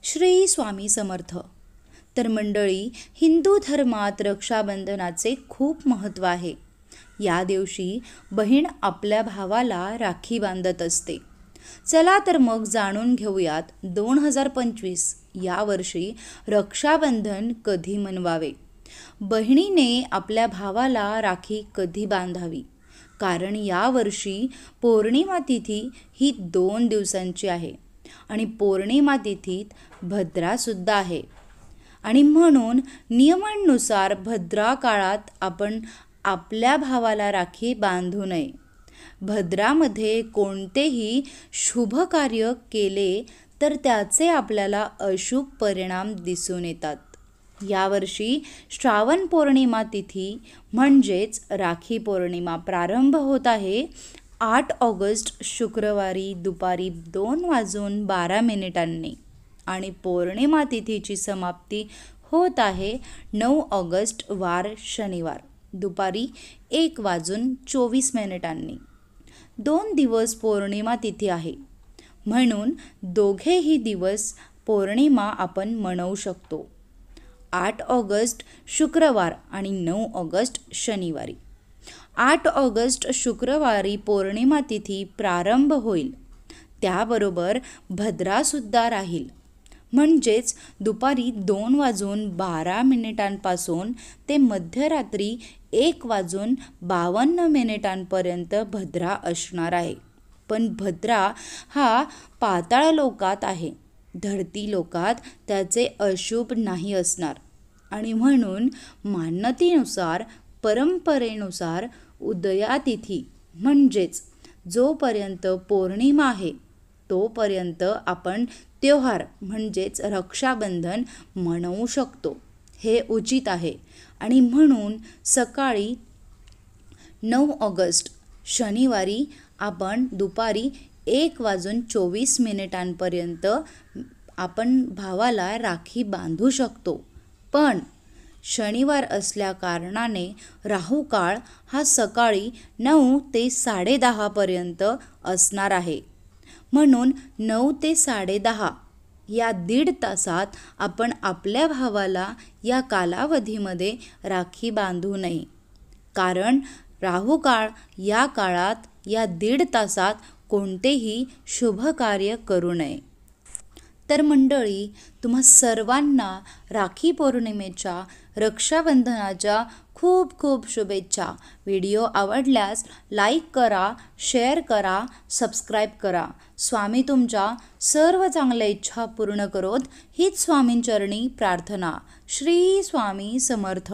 श्री स्वामी समर्थ. तर मंडळी, हिंदू धर्मात रक्षाबंधनाचे खूप महत्त्व आहे. या दिवशी बहीण आपल्या भावाला राखी बांधत असते. चला तर मग जाणून घेऊयात 2025 या वर्षी रक्षाबंधन कधी मनवावे. बहिणीने आपल्या भावाला राखी कधी बांधावी, कारण यावर्षी पौर्णिमा तिथी ही 2 दिवसांची आहे आणि पौर्णिमा तिथीत भद्रासुद्धा आहे. आणि म्हणून नियमांनुसार भद्रा काळात आपण आपल्या भावाला राखी बांधू नये. भद्रामध्ये कोणतेही शुभ कार्य केले तर त्याचे आपल्याला अशुभ परिणाम दिसून येतात. यावर्षी श्रावण पौर्णिमा तिथी म्हणजेच राखी पौर्णिमा प्रारंभ होत आहे 8 ऑगस्ट शुक्रवारी दुपारी 2:12 आणि पौर्णिमा तिथीची समाप्ती होत आहे 9 ऑगस्ट वार शनिवार दुपारी 1:24. 2 दिवस पौर्णिमा तिथी आहे, म्हणून दोघेही दिवस पौर्णिमा आपण मनवू शकतो. 8 ऑगस्ट शुक्रवार आणि 9 ऑगस्ट शनिवारी. 8 ऑगस्ट शुक्रवारी पौर्णिमा तिथी प्रारंभ होईल, त्याबरोबर भद्रासुद्धा राहील. म्हणजेच दुपारी 2:12 ते मध्यरात्री 1:52 भद्रा असणार आहे. पण भद्रा हा पाताळ लोकात आहे, धरती लोकात त्याचे अशुभ नाही असणार. आणि म्हणून मान्यतेनुसार, परंपरेनुसार उदयातिथी म्हणजेच जोपर्यंत पौर्णिमा आहे तोपर्यंत आपण त्योहार म्हणजेच रक्षाबंधन मनवू शकतो. हे उचित आहे. आणि म्हणून सकाळी 9 ऑगस्ट शनिवारी आपण दुपारी 1:24 आपण भावाला राखी बांधू शकतो. पण शनिवार असल्या कारणाने राहू काळ हा सकाळी 9 ते 10:30 असणार आहे. म्हणून 9 ते 10:30 या 1.5 तासात आपण आपल्या भावाला या कालावधीमध्ये राखी बांधू नये. कारण राहू काळ या काळात या 1.5 तासात कोणतेही शुभ कार्य करू नये. तर मंडळी, तुम्हा सर्वांना राखी पौर्णिमेच्या, रक्षाबंधनाच्या खूप खूप शुभेच्छा. व्हिडिओ आवडल्यास लाईक करा, शेअर करा, सबस्क्राईब करा. स्वामी तुमच्या सर्व चांगल्या इच्छा पूर्ण करोत हीच स्वामींचरणी प्रार्थना. श्री स्वामी समर्थ.